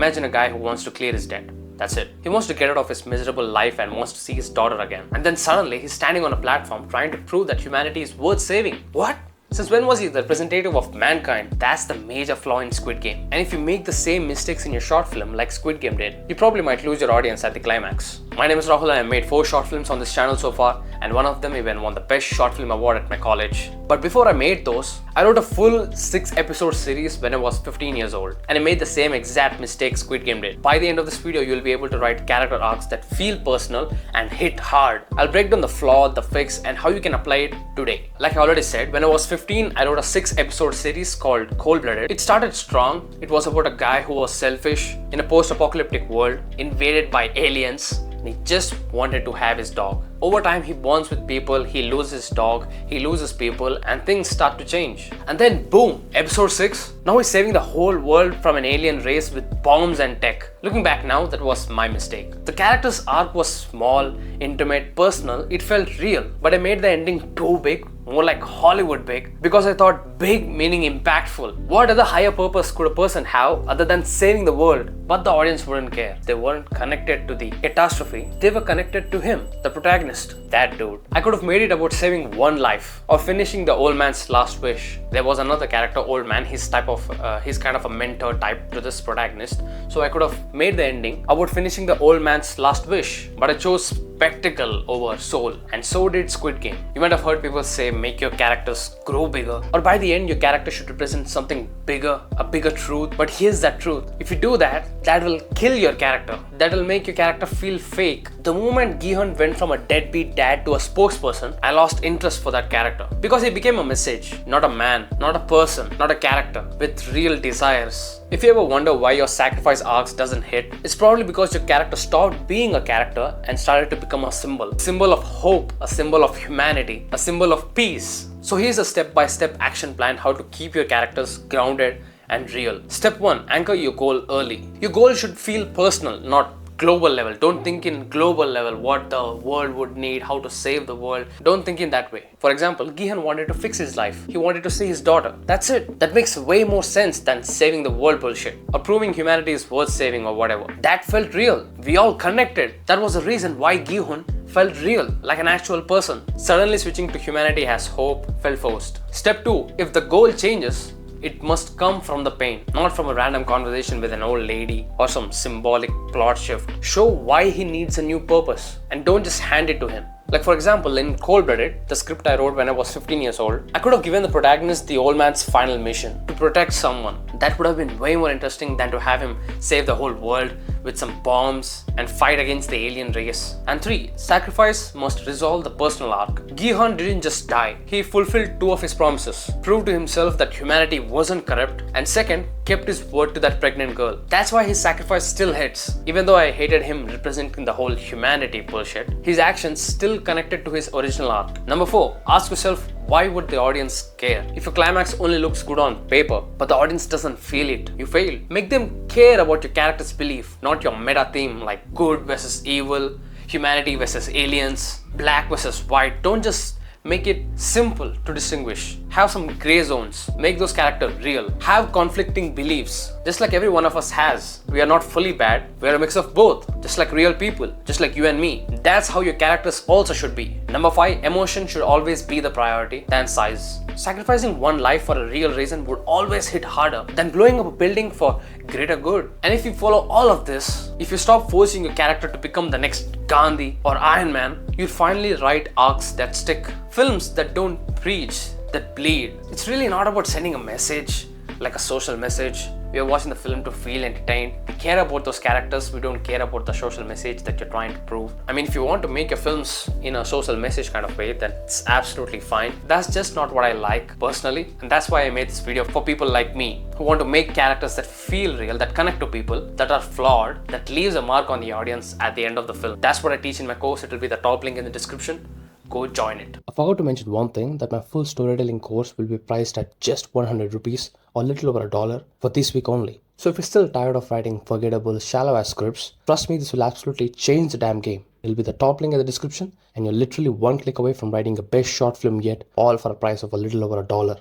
Imagine a guy who wants to clear his debt. That's it. He wants to get out of his miserable life and wants to see his daughter again. And then suddenly he's standing on a platform trying to prove that humanity is worth saving. What? Since when was he the representative of mankind? That's the major flaw in Squid Game. And if you make the same mistakes in your short film like Squid Game did, you probably might lose your audience at the climax. My name is Rahul and I made 4 short films on this channel so far, and one of them even won the Best Short Film Award at my college. But before I made those, I wrote a full 6-episode series when I was 15 years old, and I made the same exact mistake Squid Game did. By the end of this video, you'll be able to write character arcs that feel personal and hit hard. I'll break down the flaw, the fix, and how you can apply it today. Like I already said, when I was 15, I wrote a 6-episode series called Cold-Blooded. It started strong. It was about a guy who was selfish in a post-apocalyptic world invaded by aliens, and he just wanted to have his dog. Over time, he bonds with people, he loses his dog, he loses people, and things start to change. And then boom, episode 6. Now he's saving the whole world from an alien race with bombs and tech. Looking back now, that was my mistake. The character's arc was small, intimate, personal, it felt real. But I made the ending too big, more like Hollywood big, because I thought big meaning impactful. What other higher purpose could a person have other than saving the world? But the audience wouldn't care. They weren't connected to the catastrophe, they were connected to him, the protagonist. That dude. I could have made it about saving one life or finishing the old man's last wish. There was another character, old man, he's kind of a mentor type to this protagonist. So I could have made the ending about finishing the old man's last wish. But I chose spectacle over soul, and so did Squid Game. You might have heard people say make your characters grow bigger, or by the end your character should represent something bigger, a bigger truth. But here's that truth. If you do that, that will kill your character. That will make your character feel fake. The moment Gi-hun went from a deadbeat dad to a spokesperson, I lost interest for that character because he became a message, not a man, not a person, not a character with real desires. If you ever wonder why your sacrifice arcs doesn't hit, it's probably because your character stopped being a character and started to become a symbol of hope, a symbol of humanity, a symbol of peace. So here's a step-by-step action plan how to keep your characters grounded and real. Step 1, anchor your goal early. Your goal should feel personal, not global level. Don't think in global level what the world would need, how to save the world. Don't think in that way. For example, Gi-hun wanted to fix his life. He wanted to see his daughter. That's it. That makes way more sense than saving the world bullshit or proving humanity is worth saving or whatever. That felt real. We all connected. That was the reason why Gi-hun felt real, like an actual person. Suddenly switching to humanity has hope felt forced. Step 2, if the goal changes, it must come from the pain, not from a random conversation with an old lady or some symbolic plot shift. Show why he needs a new purpose and don't just hand it to him. Like for example, in Cold-Blooded, the script I wrote when I was 15 years old, I could have given the protagonist the old man's final mission to protect someone. That would have been way more interesting than to have him save the whole world with some bombs and fight against the alien race. And 3, sacrifice must resolve the personal arc. Gi-hun didn't just die, he fulfilled 2 of his promises, proved to himself that humanity wasn't corrupt, and second, kept his word to that pregnant girl. That's why his sacrifice still hits. Even though I hated him representing the whole humanity bullshit, his actions still connected to his original arc. Number 4, ask yourself, why would the audience care? If your climax only looks good on paper, but the audience doesn't feel it, you failed. Make them care about your character's belief, not your meta theme like good versus evil, humanity versus aliens, black versus white. Don't just make it simple to distinguish. Have some gray zones. Make those characters real. Have conflicting beliefs, just like every one of us has. We are not fully bad. We are a mix of both, just like real people, just like you and me. That's how your characters also should be. Number 5, emotion should always be the priority than size. Sacrificing one life for a real reason would always hit harder than blowing up a building for greater good. And if you follow all of this, if you stop forcing your character to become the next Gandhi or Iron Man, you'll finally write arcs that stick. Films that don't preach, that bleed. It's really not about sending a message, like a social message. We are watching the film to feel entertained. We care about those characters, we don't care about the social message that you're trying to prove. I mean, if you want to make your films in a social message kind of way, that's absolutely fine. That's just not what I like personally, and that's why I made this video for people like me who want to make characters that feel real, that connect to people, that are flawed, that leaves a mark on the audience at the end of the film. That's what I teach in my course. It will be the top link in the description. Go join it. I forgot to mention one thing, that my full storytelling course will be priced at just 100 rupees or little over $1 for this week only. So if you're still tired of writing forgettable, shallow ass scripts, trust me, this will absolutely change the damn game. It'll be the top link in the description and you're literally one click away from writing the best short film yet, all for a price of a little over $1.